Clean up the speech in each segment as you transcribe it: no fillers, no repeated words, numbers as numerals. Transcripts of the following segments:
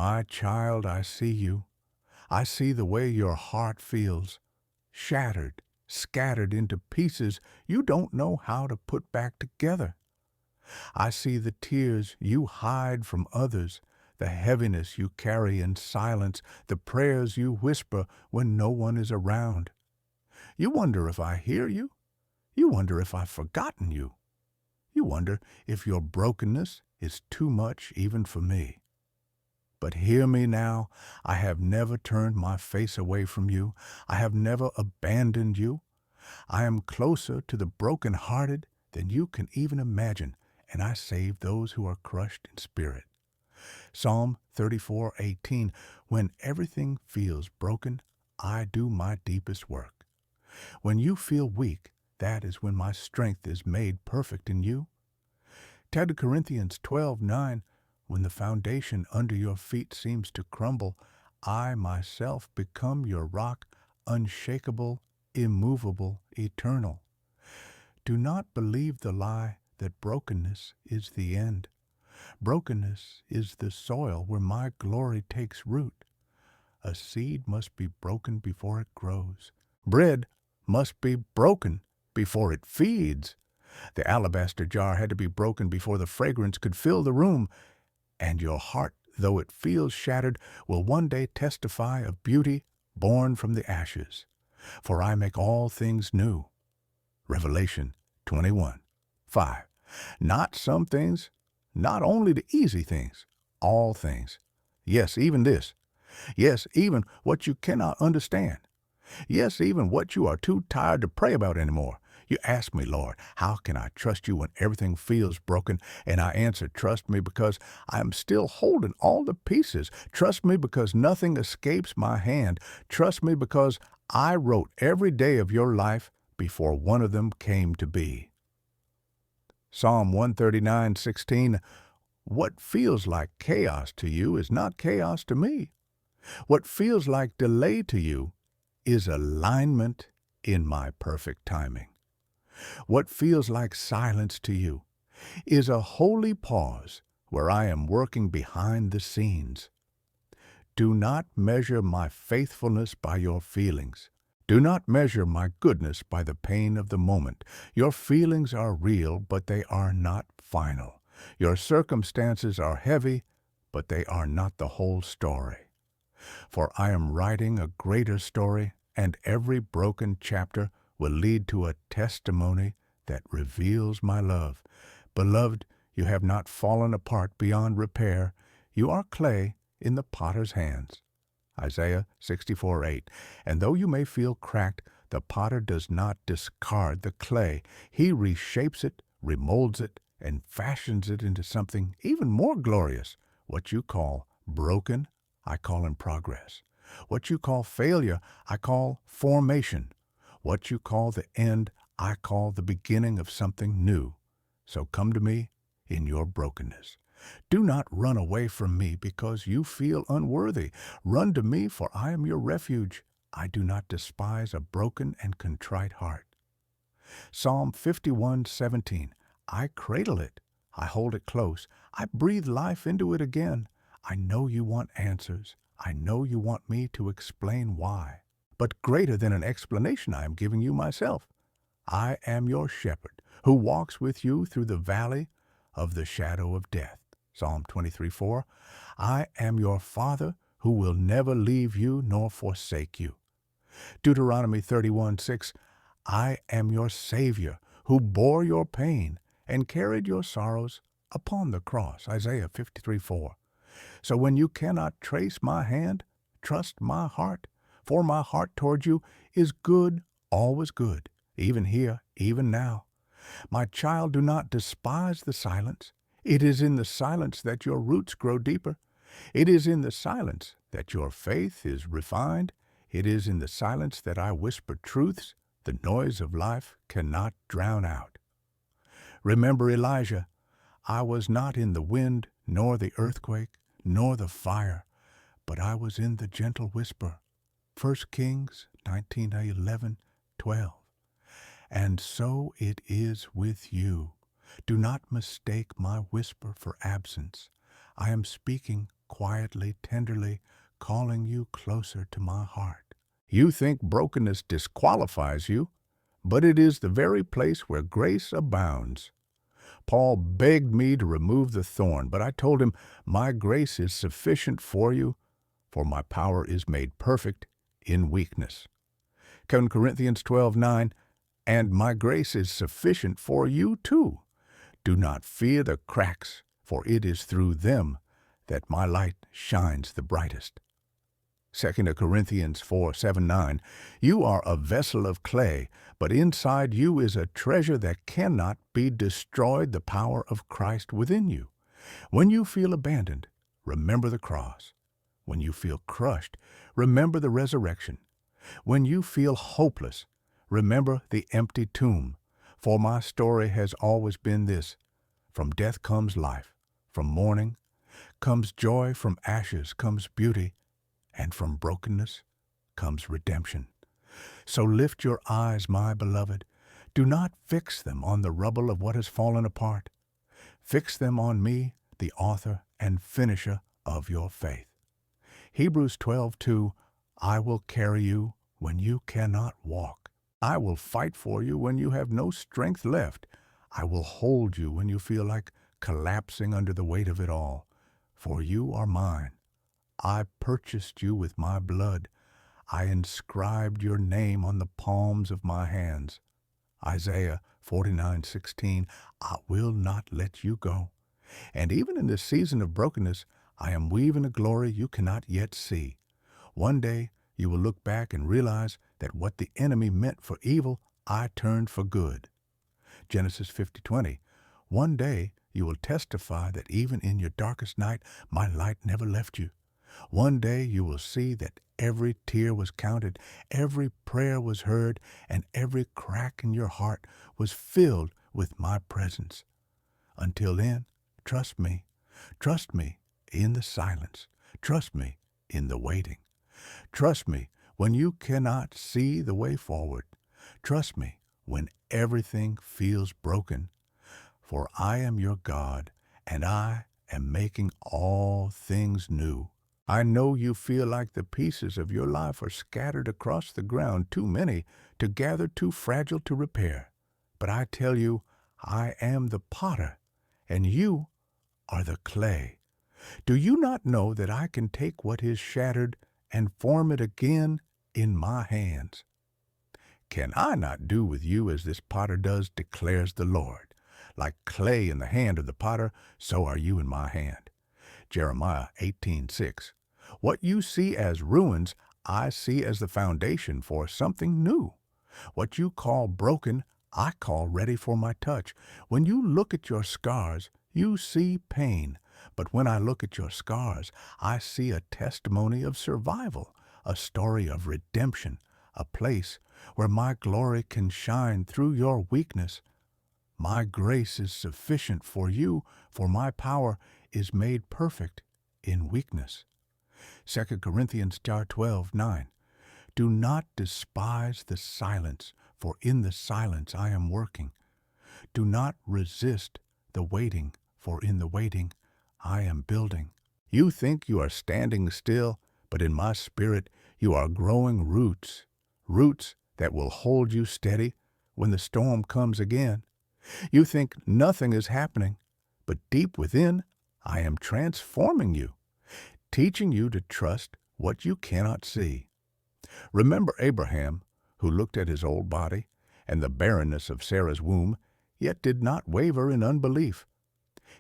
My child, I see you. I see the way your heart feels, shattered, scattered into pieces you don't know how to put back together. I see the tears you hide from others, the heaviness you carry in silence, the prayers you whisper when no one is around. You wonder if I hear you. You wonder if I've forgotten you. You wonder if your brokenness is too much even for me. But hear me now. I have never turned my face away from you. I have never abandoned you. I am closer to the broken-hearted than you can even imagine, and I save those who are crushed in spirit. Psalm 34:18, when everything feels broken, I do my deepest work. When you feel weak, that is when my strength is made perfect in you. 2 Corinthians 12:9, when the foundation under your feet seems to crumble, I myself become your rock, unshakable, immovable, eternal. Do not believe the lie that brokenness is the end. Brokenness is the soil where my glory takes root. A seed must be broken before it grows. Bread must be broken before it feeds. The alabaster jar had to be broken before the fragrance could fill the room. And your heart, though it feels shattered, will one day testify of beauty born from the ashes. For I make all things new. Revelation 21:5. Not some things, not only the easy things, all things. Yes, even this. Yes, even what you cannot understand. Yes, even what you are too tired to pray about anymore. You ask me, Lord, how can I trust you when everything feels broken? And I answer, trust me because I am still holding all the pieces. Trust me because nothing escapes my hand. Trust me because I wrote every day of your life before one of them came to be. Psalm 139:16, what feels like chaos to you is not chaos to me. What feels like delay to you is alignment in my perfect timing. What feels like silence to you is a holy pause where I am working behind the scenes. Do not measure my faithfulness by your feelings. Do not measure my goodness by the pain of the moment. Your feelings are real, but they are not final. Your circumstances are heavy, but they are not the whole story. For I am writing a greater story, and every broken chapter will lead to a testimony that reveals my love. Beloved, you have not fallen apart beyond repair. You are clay in the potter's hands. Isaiah 64:8. And though you may feel cracked, the potter does not discard the clay. He reshapes it, remolds it, and fashions it into something even more glorious. What you call broken, I call in progress. What you call failure, I call formation. What you call the end, I call the beginning of something new. So come to me in your brokenness. Do not run away from me because you feel unworthy. Run to me, for I am your refuge. I do not despise a broken and contrite heart. Psalm 51:17. I cradle it. I hold it close. I breathe life into it again. I know you want answers. I know you want me to explain why. But greater than an explanation I am giving you myself. I am your shepherd who walks with you through the valley of the shadow of death. Psalm 23:4. I am your Father who will never leave you nor forsake you. Deuteronomy 31:6. I am your Savior who bore your pain and carried your sorrows upon the cross. Isaiah 53:4. So when you cannot trace my hand, trust my heart, for my heart toward you is good, always good, even here, even now. My child, do not despise the silence. It is in the silence that your roots grow deeper. It is in the silence that your faith is refined. It is in the silence that I whisper truths the noise of life cannot drown out. Remember Elijah. I was not in the wind, nor the earthquake, nor the fire, but I was in the gentle whisper. 1 Kings 19:11-12. And so it is with you. Do not mistake my whisper for absence. I am speaking quietly, tenderly calling you closer to my heart. You think brokenness disqualifies you, but it is the very place where grace abounds. Paul begged me to remove the thorn, but I told him, my grace is sufficient for you, for my power is made perfect in weakness. 2 Corinthians 12:9, and my grace is sufficient for you too. Do not fear the cracks, for it is through them that my light shines the brightest. 2 Corinthians 4:7-9, you are a vessel of clay, but inside you is a treasure that cannot be destroyed, the power of Christ within you. When you feel abandoned, remember the cross. When you feel crushed, remember the resurrection. When you feel hopeless, remember the empty tomb. For my story has always been this: from death comes life, from mourning comes joy, from ashes comes beauty, and from brokenness comes redemption. So lift your eyes, my beloved. Do not fix them on the rubble of what has fallen apart. Fix them on me, the author and finisher of your faith. Hebrews 12:2, I will carry you when you cannot walk. I will fight for you when you have no strength left. I will hold you when you feel like collapsing under the weight of it all. For you are mine. I purchased you with my blood. I inscribed your name on the palms of my hands. Isaiah 49:16, I will not let you go. And even in this season of brokenness, I am weaving a glory you cannot yet see. One day you will look back and realize that what the enemy meant for evil, I turned for good. Genesis 50:20, one day you will testify that even in your darkest night, my light never left you. One day you will see that every tear was counted, every prayer was heard, and every crack in your heart was filled with my presence. Until then, trust me. Trust me in the silence. Trust me in the waiting. Trust me when you cannot see the way forward. Trust me when everything feels broken. For I am your God, and I am making all things new. I know you feel like the pieces of your life are scattered across the ground, too many to gather, too fragile to repair. But I tell you, I am the potter, and you are the clay. Do you not know that I can take what is shattered and form it again in my hands? Can I not do with you as this potter does, declares the Lord? Like clay in the hand of the potter, so are you in my hand. Jeremiah 18:6. What you see as ruins, I see as the foundation for something new. What you call broken, I call ready for my touch. When you look at your scars, you see pain. But when I look at your scars, I see a testimony of survival, a story of redemption, a place where my glory can shine through your weakness. My grace is sufficient for you, for my power is made perfect in weakness. 2 Corinthians 12:9. Do not despise the silence, for in the silence I am working. Do not resist the waiting, for in the waiting I am building. You think you are standing still, but in my spirit you are growing roots, roots that will hold you steady when the storm comes again. You think nothing is happening, but deep within I am transforming you, teaching you to trust what you cannot see. Remember Abraham, who looked at his old body and the barrenness of Sarah's womb, yet did not waver in unbelief.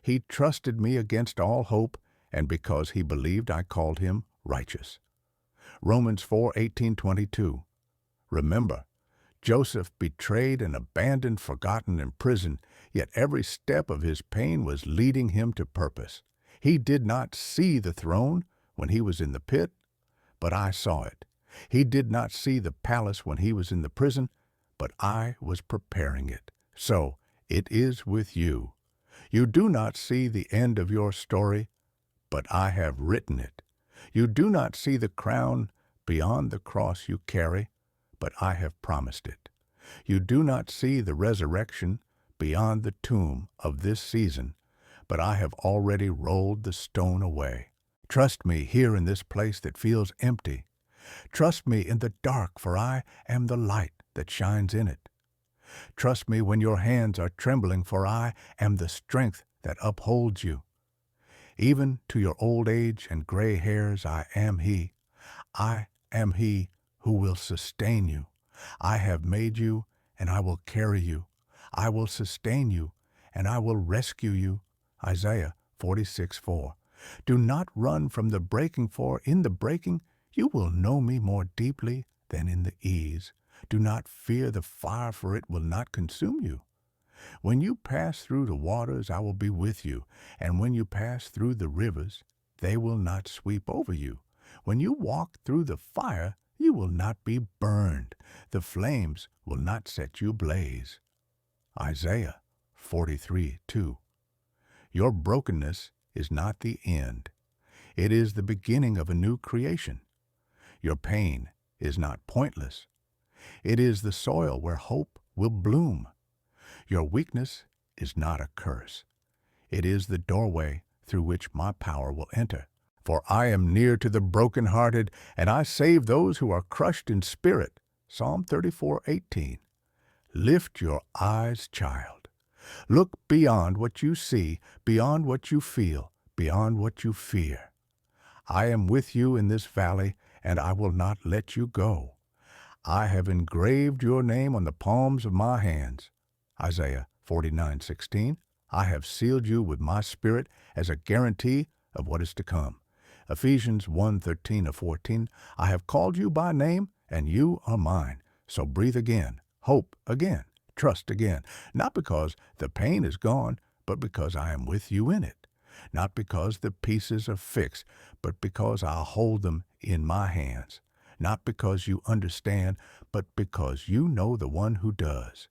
He trusted me against all hope, and because he believed, I called him righteous. Romans 4:18-22. Remember, Joseph betrayed and abandoned, forgotten in prison, yet every step of his pain was leading him to purpose. He did not see the throne when he was in the pit, but I saw it. He did not see the palace when he was in the prison, but I was preparing it. So it is with you. You do not see the end of your story, but I have written it. You do not see the crown beyond the cross you carry, but I have promised it. You do not see the resurrection beyond the tomb of this season, but I have already rolled the stone away. Trust me here in this place that feels empty. Trust me in the dark, for I am the light that shines in it. Trust me when your hands are trembling, for I am the strength that upholds you. Even to your old age and gray hairs, I am He. I am He who will sustain you. I have made you, and I will carry you. I will sustain you, and I will rescue you. Isaiah 46:4. Do not run from the breaking, for in the breaking you will know me more deeply than in the ease. Do not fear the fire, for it will not consume you. When you pass through the waters, I will be with you, and when you pass through the rivers, they will not sweep over you. When you walk through the fire, you will not be burned. The flames will not set you ablaze. Isaiah 43:2. Your brokenness is not the end. It is the beginning of a new creation. Your pain is not pointless. It is the soil where hope will bloom. Your weakness is not a curse. It is the doorway through which my power will enter. For I am near to the brokenhearted, and I save those who are crushed in spirit. Psalm 34:18. Lift your eyes, child. Look beyond what you see, beyond what you feel, beyond what you fear. I am with you in this valley, and I will not let you go. I have engraved your name on the palms of my hands. Isaiah 49:16. I have sealed you with my spirit as a guarantee of what is to come. Ephesians 1:13-14. I have called you by name, and you are mine. So breathe again, hope again, trust again. Not because the pain is gone, but because I am with you in it. Not because the pieces are fixed, but because I'll hold them in my hands. Not because you understand, but because you know the one who does.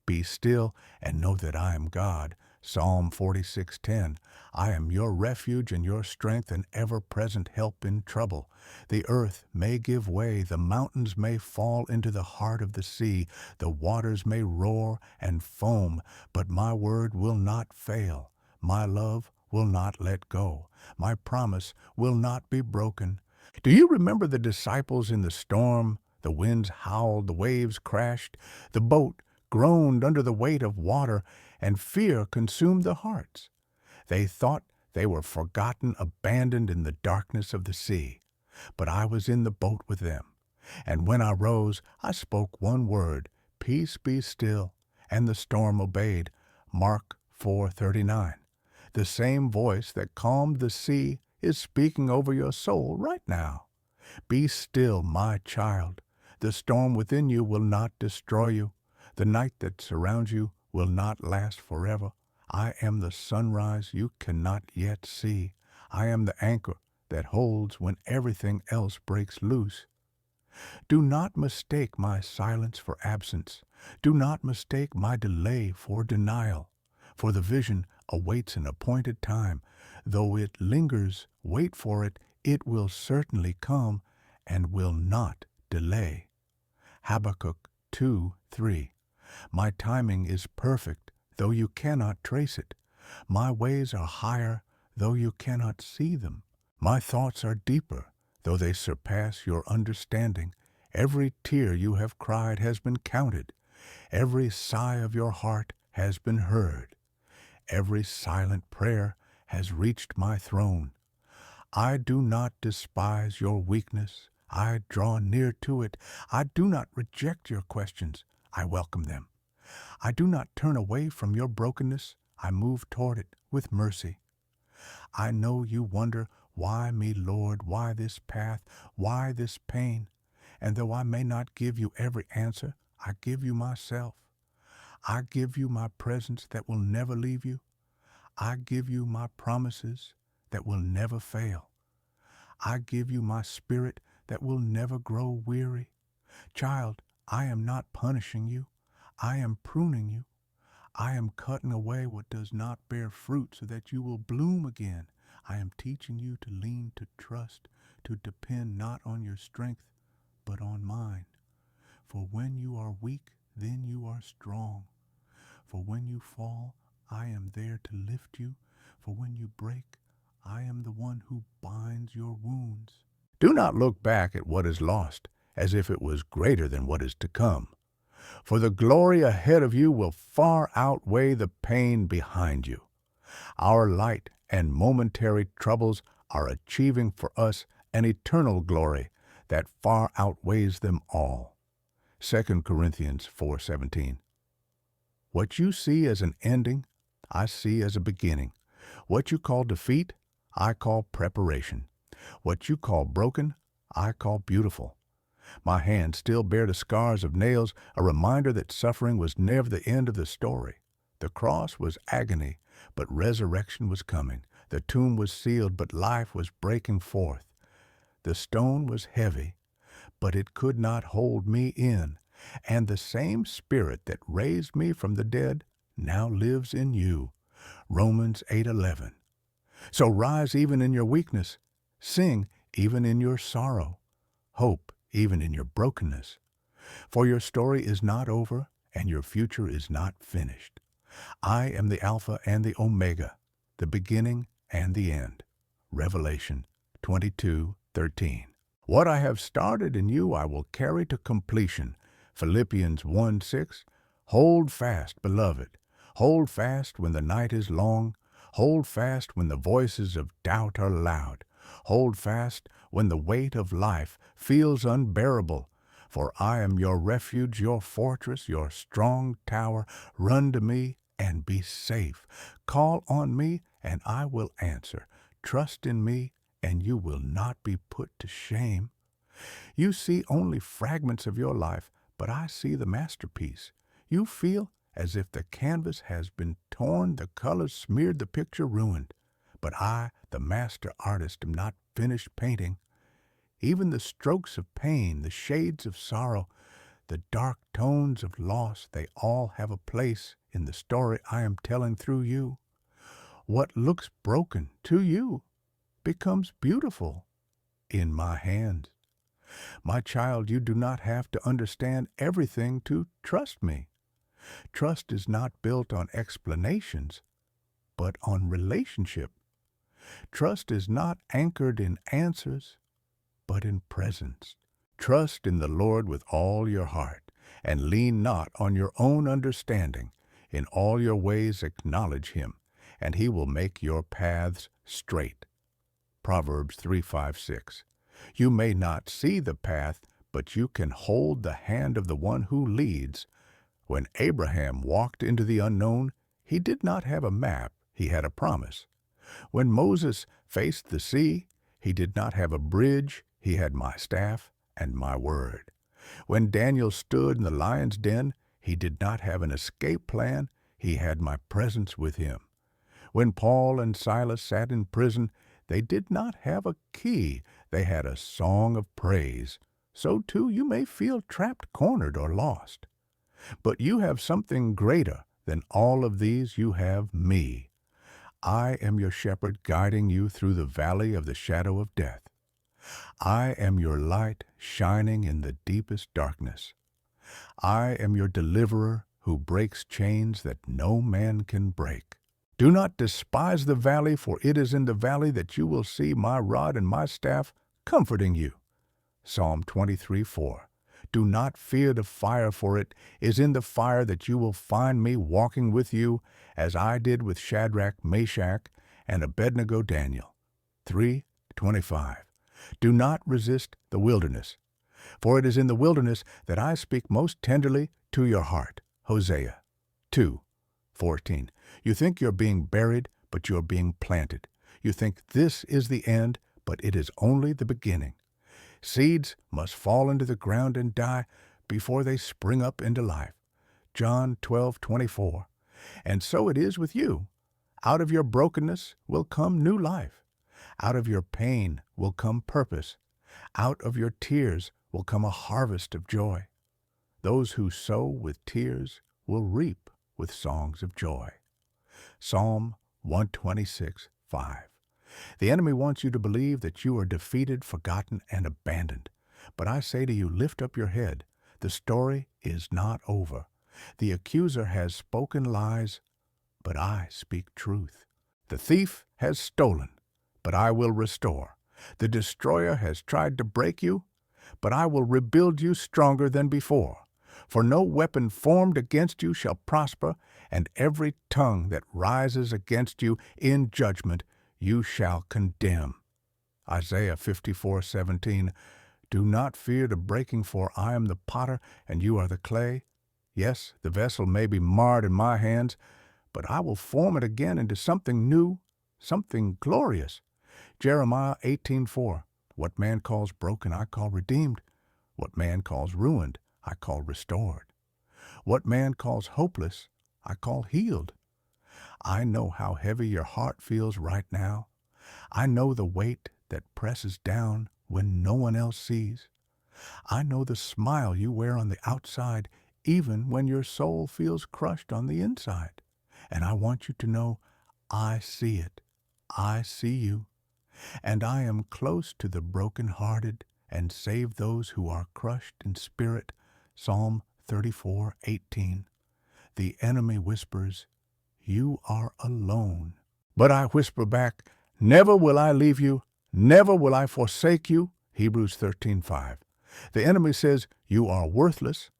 Be still and know that I am God. Psalm 46:10. I am your refuge and your strength and ever-present help in trouble. The earth may give way, the mountains may fall into the heart of the sea, the waters may roar and foam, but my word will not fail. My love will not let go. My promise will not be broken. Do you remember the disciples in the storm? The winds howled, the waves crashed, the boat groaned under the weight of water, and fear consumed their hearts. They thought they were forgotten, abandoned in the darkness of the sea. But I was in the boat with them. And when I rose, I spoke one word, "Peace, be still," and the storm obeyed. Mark 4:39. The same voice that calmed the sea is speaking over your soul right now. Be still, my child. The storm within you will not destroy you. The night that surrounds you will not last forever. I am the sunrise you cannot yet see. I am the anchor that holds when everything else breaks loose. Do not mistake my silence for absence. Do not mistake my delay for denial. For the vision awaits an appointed time. Though it lingers, wait for it. It will certainly come and will not delay. Habakkuk 2:3. My timing is perfect, though you cannot trace it. My ways are higher, though you cannot see them. My thoughts are deeper, though they surpass your understanding. Every tear you have cried has been counted. Every sigh of your heart has been heard. Every silent prayer has reached my throne. I do not despise your weakness. I draw near to it. I do not reject your questions. I welcome them. I do not turn away from your brokenness. I move toward it with mercy. I know you wonder, why me, Lord? Why this path? Why this pain? And though I may not give you every answer, I give you myself. I give you my presence that will never leave you. I give you my promises that will never fail. I give you my spirit that will never grow weary. Child, I am not punishing you. I am pruning you. I am cutting away what does not bear fruit so that you will bloom again. I am teaching you to lean, to trust, to depend not on your strength, but on mine. For when you are weak, then you are strong. For when you fall, I am there to lift you. For when you break, I am the one who binds your wounds. Do not look back at what is lost as if it was greater than what is to come, for the glory ahead of you will far outweigh the pain behind you. Our light and momentary troubles are achieving for us an eternal glory that far outweighs them all. 2 Corinthians 4:17. What you see as an ending, I see as a beginning. What you call defeat, I call preparation. What you call broken, I call beautiful. My hands still bear the scars of nails, a reminder that suffering was never the end of the story. The cross was agony, but resurrection was coming. The tomb was sealed, but life was breaking forth. The stone was heavy, but it could not hold me in. And the same Spirit that raised me from the dead now lives in you. Romans 8:11. So rise even in your weakness. Sing even in your sorrow. Hope even in your brokenness. For your story is not over and your future is not finished. I am the Alpha and the Omega, the beginning and the end. Revelation 22:13. What I have started in you I will carry to completion. Philippians 1:6. Hold fast, beloved. Hold fast when the night is long. Hold fast when the voices of doubt are loud. Hold fast when the weight of life feels unbearable. For I am your refuge, your fortress, your strong tower. Run to me and be safe. Call on me and I will answer. Trust in me and you will not be put to shame. You see only fragments of your life, but I see the masterpiece. You feel as if the canvas has been torn, the colors smeared, the picture ruined. But I, the master artist, am not finished painting. Even the strokes of pain, the shades of sorrow, the dark tones of loss, they all have a place in the story I am telling through you. What looks broken to you becomes beautiful in my hands. My child, you do not have to understand everything to trust me. Trust is not built on explanations, but on relationship. Trust is not anchored in answers, but in presence. Trust in the Lord with all your heart, and lean not on your own understanding. In all your ways acknowledge him, and he will make your paths straight. Proverbs 3:5-6. You may not see the path, but you can hold the hand of the one who leads. When Abraham walked into the unknown, he did not have a map, he had a promise. When Moses faced the sea, he did not have a bridge, he had my staff and my word. When Daniel stood in the lion's den, he did not have an escape plan, he had my presence with him. When Paul and Silas sat in prison, they did not have a key, they had a song of praise. So too you may feel trapped, cornered, or lost. But you have something greater than all of these. You have me. I am your shepherd guiding you through the valley of the shadow of death. I am your light shining in the deepest darkness. I am your deliverer who breaks chains that no man can break. Do not despise the valley, for it is in the valley that you will see my rod and my staff comforting you. Psalm 23:4. Do not fear the fire, for it is in the fire that you will find me walking with you, as I did with Shadrach, Meshach, and Abednego Daniel. 3:25. Do not resist the wilderness, for it is in the wilderness that I speak most tenderly to your heart. Hosea 2:14. You think you're being buried, but you're being planted. You think this is the end, but it is only the beginning. Seeds must fall into the ground and die before they spring up into life. John 12:24. And so it is with you. Out of your brokenness will come new life. Out of your pain will come purpose. Out of your tears will come a harvest of joy. Those who sow with tears will reap with songs of joy. Psalm 126:5. The enemy wants you to believe that you are defeated, forgotten, and abandoned. But I say to you, lift up your head. The story is not over. The accuser has spoken lies, but I speak truth. The thief has stolen, but I will restore. The destroyer has tried to break you, but I will rebuild you stronger than before. For no weapon formed against you shall prosper, and every tongue that rises against you in judgment you shall condemn. Isaiah 54:17. Do not fear the breaking, for I am the potter, and you are the clay. Yes, the vessel may be marred in my hands, but I will form it again into something new, something glorious. Jeremiah 18:4. What man calls broken, I call redeemed. What man calls ruined, I call restored. What man calls hopeless, I call healed. I know how heavy your heart feels right now. I know the weight that presses down when no one else sees. I know the smile you wear on the outside, even when your soul feels crushed on the inside. And I want you to know, I see it. I see you. And I am close to the brokenhearted and save those who are crushed in spirit. Psalm 34:18. The enemy whispers, you are alone. But I whisper back, never will I leave you, never will I forsake you. Hebrews 13:5. The enemy says, you are worthless,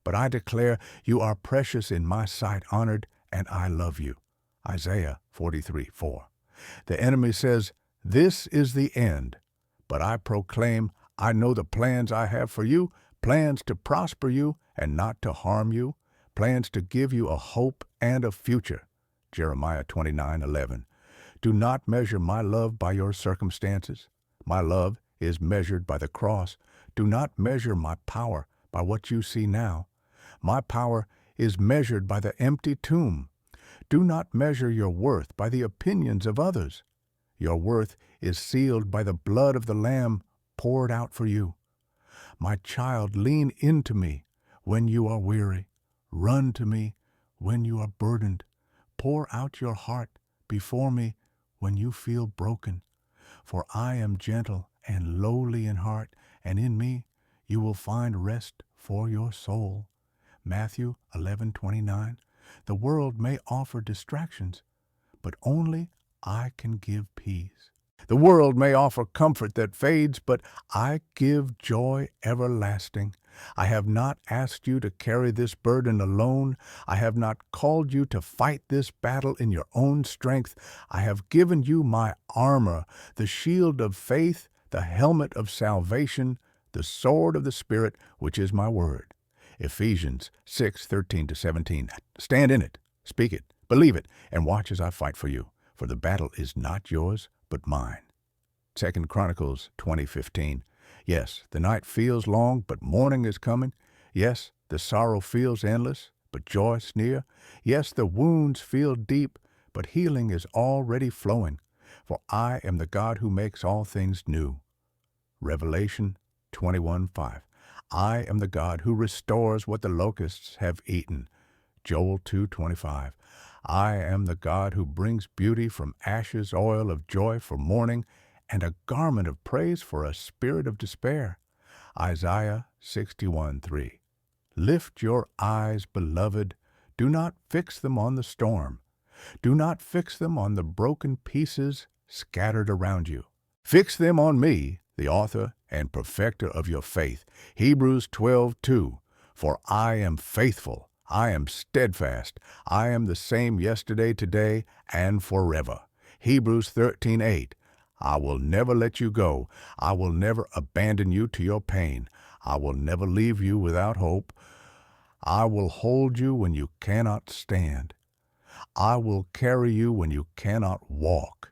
but I declare you are precious in my sight, honored, and I love you. Isaiah 43:4. The enemy says, this is the end, but I proclaim, I know the plans I have for you, plans to prosper you and not to harm you, plans to give you a hope and a future. Jeremiah 29:11. Do not measure my love by your circumstances. My love is measured by the cross. Do not measure my power by what you see now. My power is measured by the empty tomb. Do not measure your worth by the opinions of others. Your worth is sealed by the blood of the Lamb poured out for you. My child, lean into me when you are weary. Run to me when you are burdened. Pour out your heart before me when you feel broken. For I am gentle and lowly in heart, and in me you will find rest for your soul. Matthew 11:29. The world may offer distractions, but only I can give peace. The world may offer comfort that fades, but I give joy everlasting. I have not asked you to carry this burden alone. I have not called you to fight this battle in your own strength. I have given you my armor, the shield of faith, the helmet of salvation, the sword of the Spirit, which is my word. Ephesians 6:13-17. Stand in it, speak it, believe it, and watch as I fight for you. For the battle is not yours, but mine. 2 Chronicles 20:15. Yes, the night feels long, but morning is coming. Yes, the sorrow feels endless, but joy is near. Yes, the wounds feel deep, but healing is already flowing. For I am the God who makes all things new. Revelation 21:5. I am the God who restores what the locusts have eaten. Joel 2:25. I am the God who brings beauty from ashes, oil of joy for mourning, and a garment of praise for a spirit of despair. Isaiah 61:3. Lift your eyes, beloved. Do not fix them on the storm. Do not fix them on the broken pieces scattered around you. Fix them on me, the author and perfecter of your faith. Hebrews 12:2. For I am faithful. I am steadfast. I am the same yesterday, today, and forever. Hebrews 13:8. I will never let you go. I will never abandon you to your pain. I will never leave you without hope. I will hold you when you cannot stand. I will carry you when you cannot walk.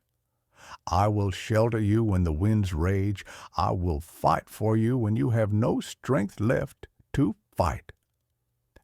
I will shelter you when the winds rage. I will fight for you when you have no strength left to fight.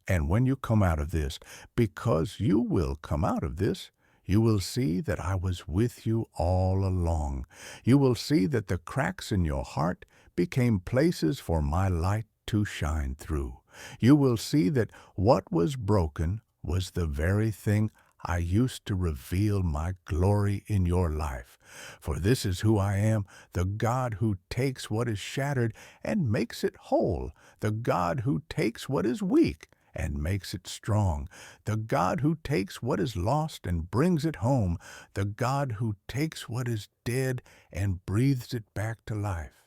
And when you come out of this, because you will come out of this, you will see that I was with you all along. You will see that the cracks in your heart became places for my light to shine through. You will see that what was broken was the very thing I used to reveal my glory in your life. For this is who I am, the God who takes what is shattered and makes it whole, the God who takes what is weak and makes it strong, the God who takes what is lost and brings it home, the God who takes what is dead and breathes it back to life.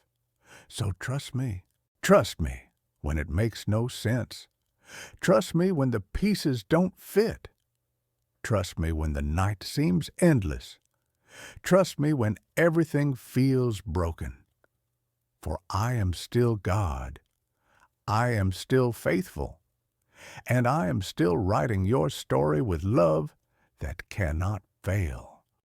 So trust me. Trust me when it makes no sense. Trust me when the pieces don't fit. Trust me when the night seems endless. Trust me when everything feels broken. For I am still God. I am still faithful. And I am still writing your story with love that cannot fail.